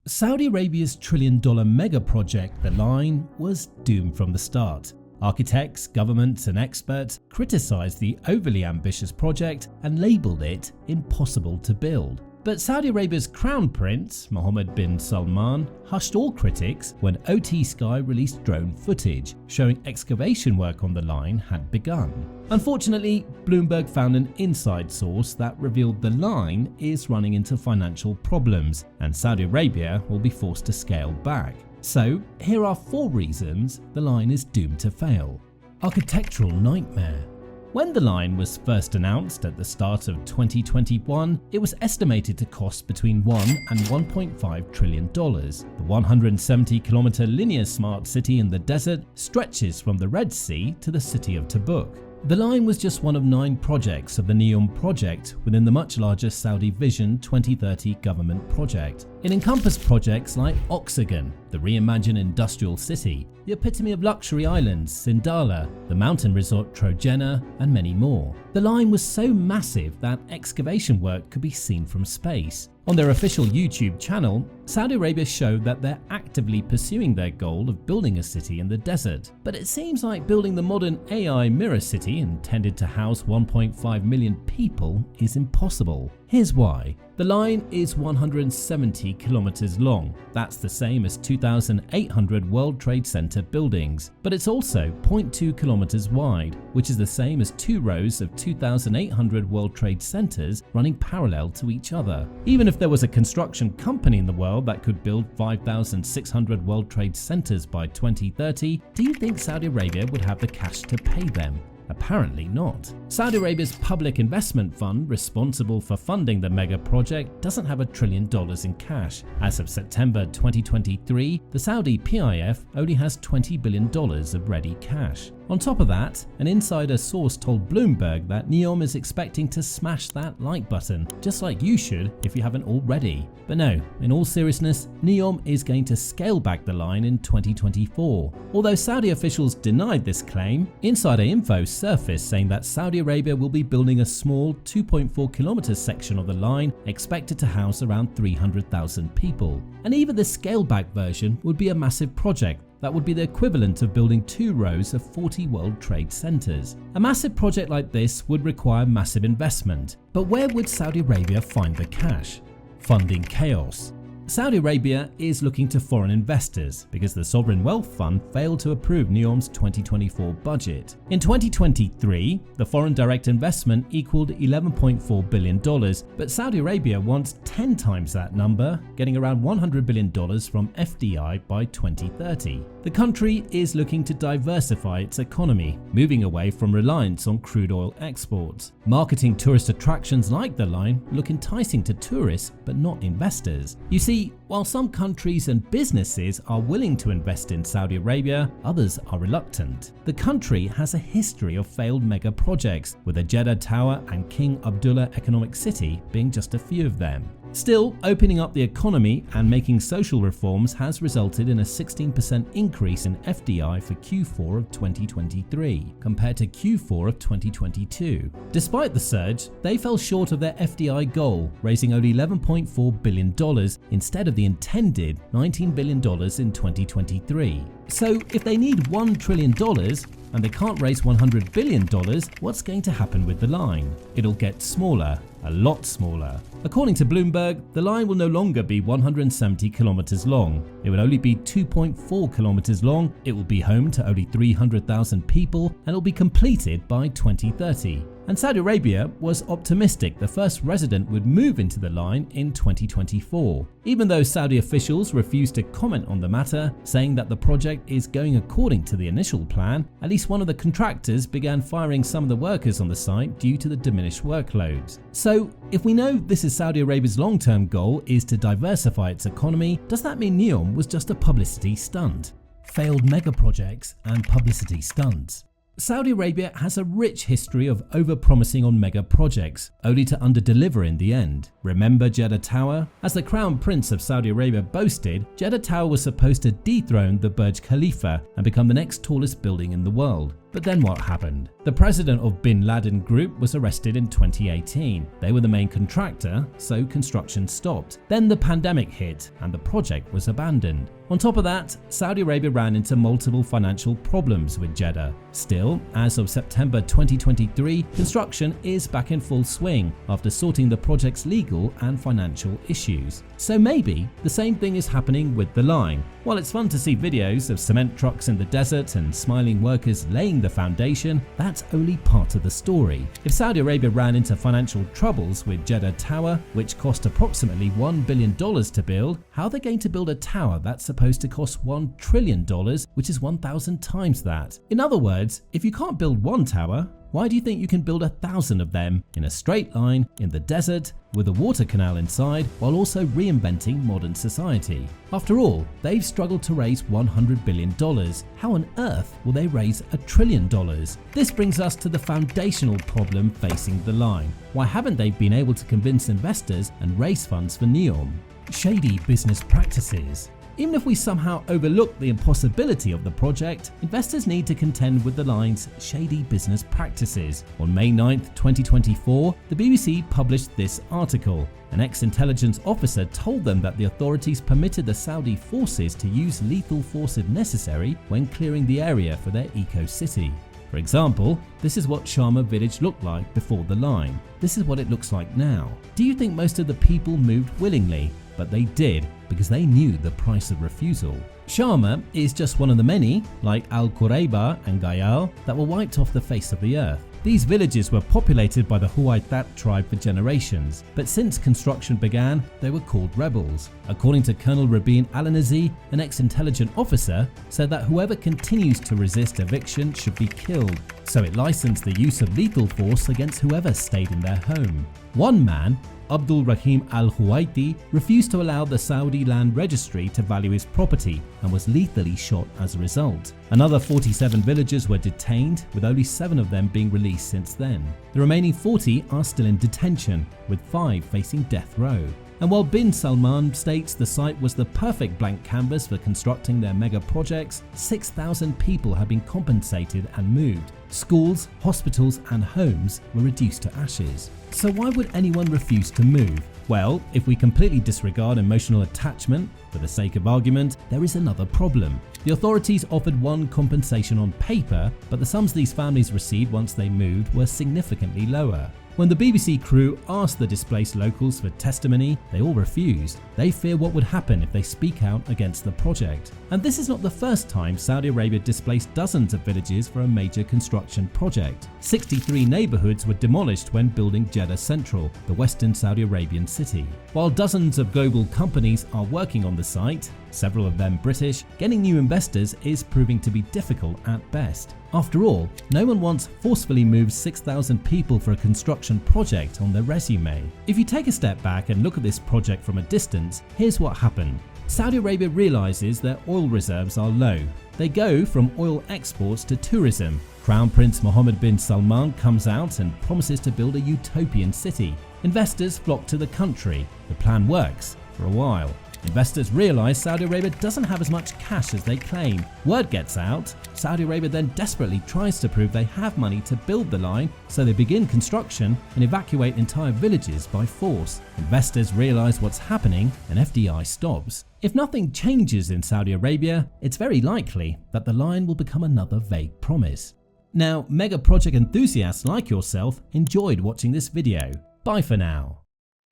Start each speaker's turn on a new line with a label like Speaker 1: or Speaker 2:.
Speaker 1: Saudi Arabia's trillion-dollar mega-project, The Line, was doomed from the start. Architects, governments and experts criticised the overly ambitious project and labelled it impossible to build. But Saudi Arabia's Crown Prince, Mohammed bin Salman, hushed all critics when OT Sky released drone footage showing excavation work on the line had begun. Unfortunately, Bloomberg found an inside source that revealed the line is running into financial problems and Saudi Arabia will be forced to scale back. So, here are 4 reasons the line is doomed to fail. Architectural nightmare. When the line was first announced at the start of 2021, it was estimated to cost between $1 and $1.5 trillion. The 170-kilometer linear smart city in the desert stretches from the Red Sea to the city of Tabuk. The line was just one of 9 projects of the NEOM project within the much larger Saudi Vision 2030 government project. It encompassed projects like Oxagon, the reimagined industrial city, the epitome of luxury islands, Sindala, the mountain resort Trojena, and many more. The line was so massive that excavation work could be seen from space. On their official YouTube channel, Saudi Arabia showed that they're actively pursuing their goal of building a city in the desert. But it seems like building the modern AI mirror city intended to house 1.5 million people is impossible. Here's why. The line is 170 kilometers long. That's the same as 2,800 World Trade Center buildings. But it's also 0.2 kilometers wide, which is the same as 2 rows of 2,800 World Trade Centers running parallel to each other. Even if there was a construction company in the world that could build 5,600 World Trade Centers by 2030, do you think Saudi Arabia would have the cash to pay them? Apparently not. Saudi Arabia's public investment fund responsible for funding the mega project doesn't have $1 trillion in cash. As of September 2023, the Saudi PIF only has $20 billion of ready cash. On top of that, an insider source told Bloomberg that NEOM is expecting to smash that like button, just like you should if you haven't already. But no, in all seriousness, NEOM is going to scale back the line in 2024. Although Saudi officials denied this claim, insider info surfaced saying that Saudi Arabia will be building a small 2.4 kilometer section of the line expected to house around 300,000 people. And even the scaled back version would be a massive project. That would be the equivalent of building 2 rows of 40 World Trade Centers. A massive project like this would require massive investment. But where would Saudi Arabia find the cash? Funding chaos. Saudi Arabia is looking to foreign investors because the Sovereign Wealth Fund failed to approve NEOM's 2024 budget. In 2023, the foreign direct investment equaled $11.4 billion, but Saudi Arabia wants 10 times that number, getting around $100 billion from FDI by 2030. The country is looking to diversify its economy, moving away from reliance on crude oil exports. Marketing tourist attractions like the line look enticing to tourists, but not investors. You see, while some countries and businesses are willing to invest in Saudi Arabia, others are reluctant. The country has a history of failed mega projects, with the Jeddah Tower and King Abdullah Economic City being just a few of them. Still, opening up the economy and making social reforms has resulted in a 16% increase in FDI for Q4 of 2023 compared to Q4 of 2022. Despite the surge, they fell short of their FDI goal, raising only $11.4 billion instead of the intended $19 billion in 2023. So if they need $1 trillion and they can't raise $100 billion, what's going to happen with the line? It'll get smaller, a lot smaller. According to Bloomberg, the line will no longer be 170 kilometers long. It will only be 2.4 kilometers long, it will be home to only 300,000 people, and it will be completed by 2030. And Saudi Arabia was optimistic the first resident would move into the line in 2024. Even though Saudi officials refused to comment on the matter, saying that the project is going according to the initial plan, at least one of the contractors began firing some of the workers on the site due to the diminished workloads. So, if we know this is Saudi Arabia's long-term goal is to diversify its economy, does that mean NEOM was just a publicity stunt? Failed mega projects and publicity stunts. Saudi Arabia has a rich history of over-promising on mega projects, only to under-deliver in the end. Remember Jeddah Tower? As the Crown Prince of Saudi Arabia boasted, Jeddah Tower was supposed to dethrone the Burj Khalifa and become the next tallest building in the world. But then what happened? The president of Bin Laden Group was arrested in 2018. They were the main contractor, so construction stopped. Then the pandemic hit and the project was abandoned. On top of that, Saudi Arabia ran into multiple financial problems with Jeddah. Still, as of September 2023, construction is back in full swing after sorting the project's legal and financial issues. So maybe the same thing is happening with the line. While it's fun to see videos of cement trucks in the desert and smiling workers laying the foundation, that's only part of the story. If Saudi Arabia ran into financial troubles with Jeddah Tower, which cost approximately $1 billion to build, how are they going to build a tower that's supposed to cost $1 trillion, which is 1,000 times that? In other words, if you can't build one tower, why do you think you can build 1,000 of them in a straight line in the desert with a water canal inside while also reinventing modern society? After all, they've struggled to raise $100 billion. How on earth will they raise $1 trillion? This brings us to the foundational problem facing the line. Why haven't they been able to convince investors and raise funds for NEOM? Shady business practices. Even if we somehow overlook the impossibility of the project, investors need to contend with the line's shady business practices. On May 9, 2024, the BBC published this article. An ex-intelligence officer told them that the authorities permitted the Saudi forces to use lethal force if necessary when clearing the area for their eco-city. For example, this is what Sharma village looked like before the line. This is what it looks like now. Do you think most of the people moved willingly? But they did, because they knew the price of refusal. Sharma is just one of the many, like Al Qurayba and Gayal, that were wiped off the face of the earth. These villages were populated by the Huwaitat tribe for generations, but since construction began, they were called rebels. According to Colonel Rabin Al-Nazi, an ex-intelligence officer, said that whoever continues to resist eviction should be killed, so it licensed the use of lethal force against whoever stayed in their home. One man, Abdul Rahim Al-Huwaiti, refused to allow the Saudi Land Registry to value his property and was lethally shot as a result. Another 47 villagers were detained, with only 7 of them being released since then. The remaining 40 are still in detention, with 5 facing death row. And while Bin Salman states the site was the perfect blank canvas for constructing their mega projects, 6,000 people have been compensated and moved. Schools, hospitals and homes were reduced to ashes. So why would anyone refuse to move? Well, if we completely disregard emotional attachment, for the sake of argument, there is another problem. The authorities offered one compensation on paper, but the sums these families received once they moved were significantly lower. When the BBC crew asked the displaced locals for testimony, they all refused. They fear what would happen if they speak out against the project. And this is not the first time Saudi Arabia displaced dozens of villages for a major construction project. 63 neighborhoods were demolished when building Jeddah Central, the western Saudi Arabian city. While dozens of global companies are working on the site, several of them British, getting new investors is proving to be difficult at best. After all, no one once forcefully moved 6,000 people for a construction project on their resume. If you take a step back and look at this project from a distance, here's what happened. Saudi Arabia realizes their oil reserves are low. They go from oil exports to tourism. Crown Prince Mohammed bin Salman comes out and promises to build a utopian city. Investors flock to the country. The plan works for a while. Investors realize Saudi Arabia doesn't have as much cash as they claim. Word gets out. Saudi Arabia then desperately tries to prove they have money to build the line, so they begin construction and evacuate entire villages by force. Investors realize what's happening and FDI stops. If nothing changes in Saudi Arabia, it's very likely that the line will become another vague promise. Now, mega project enthusiasts like yourself enjoyed watching this video. Bye for now.